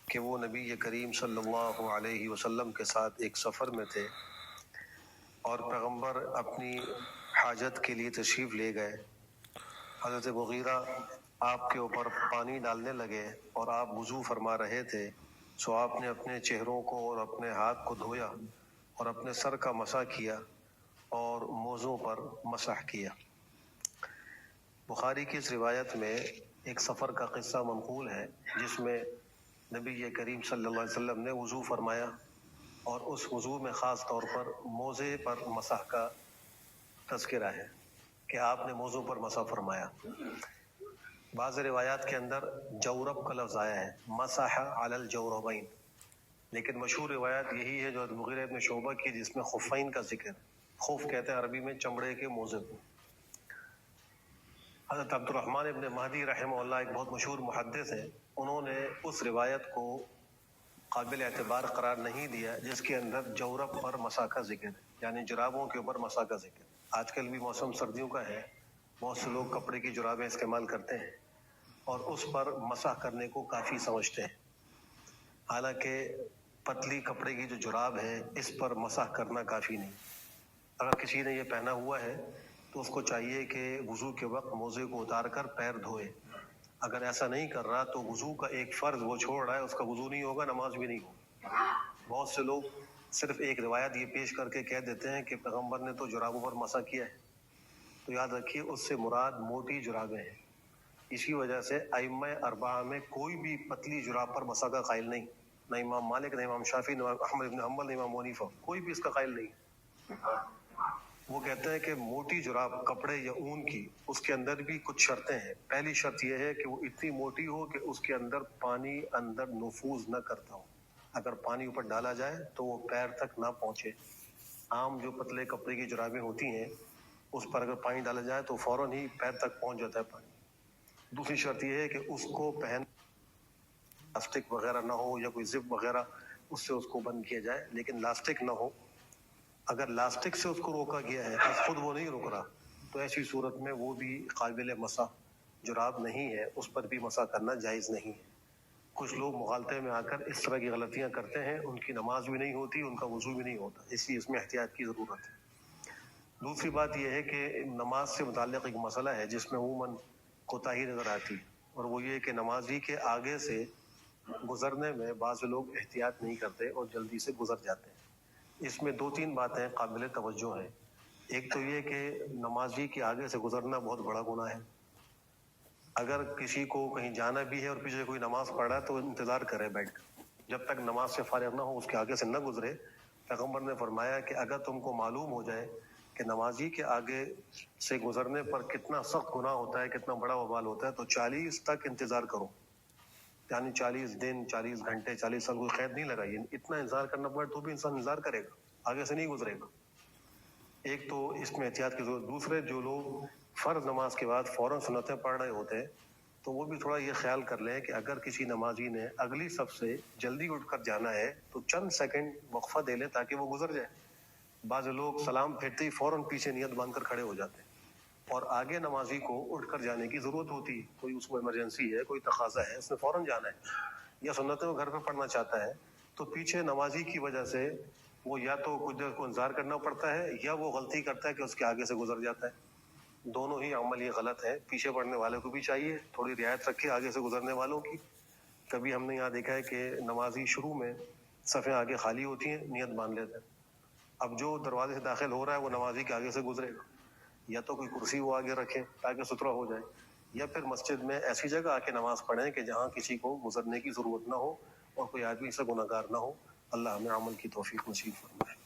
کہ وہ نبی کریم صلی اللہ علیہ وسلم کے ساتھ ایک سفر میں تھے اور پیغمبر اپنی حاجت کے لیے تشریف لے گئے۔ حضرت مغیرہ آپ کے اوپر پانی ڈالنے لگے اور آپ وضو فرما رہے تھے، سو آپ نے اپنے چہروں کو اور اپنے ہاتھ کو دھویا اور اپنے سر کا مسح کیا اور موزوں پر مسح کیا۔ بخاری کی اس روایت میں ایک سفر کا قصہ منقول ہے جس میں نبی کریم صلی اللہ علیہ وسلم نے وضو فرمایا اور اس وضو میں خاص طور پر موزے پر مسح کا تذکرہ ہے کہ آپ نے موزوں پر مسح فرمایا۔ بعض روایات کے اندر جورب کا لفظ آیا ہے، مسح علی الجوربین، لیکن مشہور روایت یہی ہے جو مغیرہ ابن شعبہ کی جس میں خفین کا ذکر ہے۔ خف کہتے ہیں عربی میں چمڑے کے موزے کو۔ حضرت عبد الرحمن ابن مہدی رحمہ اللہ ایک بہت مشہور محدث ہیں، انہوں نے اس روایت کو قابل اعتبار قرار نہیں دیا جس کے اندر جورب پر مسح کا ذکر ہے، یعنی جرابوں کے اوپر مسح کا ذکر۔ آج کل بھی موسم سردیوں کا ہے، بہت سے لوگ کپڑے کی جرابیں استعمال کرتے ہیں اور اس پر مسح کرنے کو کافی سمجھتے ہیں، حالانکہ پتلی کپڑے کی جو جراب ہے اس پر مسح کرنا کافی نہیں۔ اگر کسی نے یہ پہنا ہوا ہے تو اس کو چاہیے کہ وضو کے وقت موزے کو اتار کر پیر دھوئے۔ اگر ایسا نہیں کر رہا تو وضو کا ایک فرض وہ چھوڑ رہا ہے، اس کا وضو نہیں ہوگا، نماز بھی نہیں ہوگی۔ بہت سے لوگ صرف ایک روایت یہ پیش کر کے کہہ دیتے ہیں کہ پیغمبر نے تو جرابوں پر مسح کیا ہے، تو یاد رکھیے اس سے مراد موٹی جرابیں ہیں۔ اسی وجہ سے ائمہ اربعہ میں کوئی بھی پتلی جراب پر مسح کا قائل نہیں، نہ امام مالک، نہ امام شافعی، نہ احمد بن حنبل، نہ امام حنیفہ، کوئی بھی اس کا قائل نہیں۔ وہ کہتے ہیں کہ موٹی جراب کپڑے یا اون کی، اس کے اندر بھی کچھ شرطیں ہیں۔ پہلی شرط یہ ہے کہ وہ اتنی موٹی ہو کہ اس کے اندر پانی اندر نفوذ نہ کرتا ہو، اگر پانی اوپر ڈالا جائے تو وہ پیر تک نہ پہنچے۔ عام جو پتلے کپڑے کی جرابیں ہوتی ہیں اس پر اگر پانی ڈالا جائے تو فوراً ہی پیر تک پہنچ جاتا ہے پانی۔ دوسری شرط یہ ہے کہ اس کو پہن لاسٹک وغیرہ نہ ہو یا کوئی زپ وغیرہ اس سے اس کو بند کیا جائے، لیکن لاسٹک نہ ہو۔ اگر لاسٹک سے اس کو روکا گیا ہے اور خود وہ نہیں رک رہا تو ایسی صورت میں وہ بھی قابل مسح جراب نہیں ہے، اس پر بھی مسح کرنا جائز نہیں ہے۔ کچھ لوگ مغالطے میں آ کر اس طرح کی غلطیاں کرتے ہیں، ان کی نماز بھی نہیں ہوتی، ان کا وضو بھی نہیں ہوتا، اس لیے اس میں احتیاط کی ضرورت ہے۔ دوسری بات یہ ہے کہ نماز سے متعلق ایک مسئلہ ہے جس میں عموماً کوتاہی نظر آتی ہے، اور وہ یہ کہ نمازی کے آگے سے گزرنے میں بعض لوگ احتیاط نہیں کرتے اور جلدی سے گزر جاتے ہیں۔ اس میں دو تین باتیں قابل توجہ ہیں۔ ایک تو یہ کہ نمازی کے آگے سے گزرنا بہت بڑا گناہ ہے۔ اگر کسی کو کہیں جانا بھی ہے اور پیچھے کوئی نماز پڑھ رہا ہے تو انتظار کرے بیٹھ کر، جب تک نماز سے فارغ نہ ہو اس کے آگے سے نہ گزرے۔ پیغمبر نے فرمایا کہ اگر تم کو معلوم ہو جائے کہ نمازی کے آگے سے گزرنے پر کتنا سخت گناہ ہوتا ہے، کتنا بڑا وبال ہوتا ہے، تو 40 تک انتظار کرو، یعنی 40 دن، 40 گھنٹے، 40 سال، کوئی قید نہیں لگائی، اتنا انتظار کرنا پڑے تو بھی انسان انتظار کرے گا، آگے سے نہیں گزرے گا۔ ایک تو اس میں احتیاط کی ضرورت۔ دوسرے، جو لوگ فرض نماز کے بعد فوراً سنتیں پڑھ رہے ہوتے ہیں تو وہ بھی تھوڑا یہ خیال کر لیں کہ اگر کسی نمازی نے اگلی صف سے جلدی اٹھ کر جانا ہے تو چند سیکنڈ وقفہ دے لیں تاکہ وہ گزر جائے۔ بعض لوگ سلام پھیرتے ہی فوراً پیچھے نیت باندھ کر کھڑے ہو جاتے ہیں، اور آگے نمازی کو اٹھ کر جانے کی ضرورت ہوتی ہے، کوئی اس کو ایمرجنسی ہے، کوئی تقاضا ہے، اس نے فوراً جانا ہے یا سنتیں وہ گھر پہ پڑھنا چاہتا ہے، تو پیچھے نمازی کی وجہ سے وہ یا تو کچھ دیر کو انتظار کرنا پڑتا ہے یا وہ غلطی کرتا ہے کہ اس کے آگے سے گزر جاتا ہے۔ دونوں ہی عمل یہ غلط ہے۔ پیچھے پڑھنے والے کو بھی چاہیے تھوڑی رعایت رکھے آگے سے گزرنے والوں کی۔ کبھی ہم نے یہاں دیکھا ہے کہ نمازی شروع میں صفیں آگے خالی ہوتی ہیں، نیت باندھ لیتے ہیں، اب جو دروازے سے داخل ہو رہا ہے وہ نمازی کے آگے سے گزرے گا، یا تو کوئی کرسی وہ آگے رکھیں تاکہ ستھرا ہو جائے، یا پھر مسجد میں ایسی جگہ آ کے نماز پڑھیں کہ جہاں کسی کو گزرنے کی ضرورت نہ ہو اور کوئی آدمی سے گناہگار نہ ہو۔ اللہ ہمیں عمل کی توفیق نصیب فرمائے۔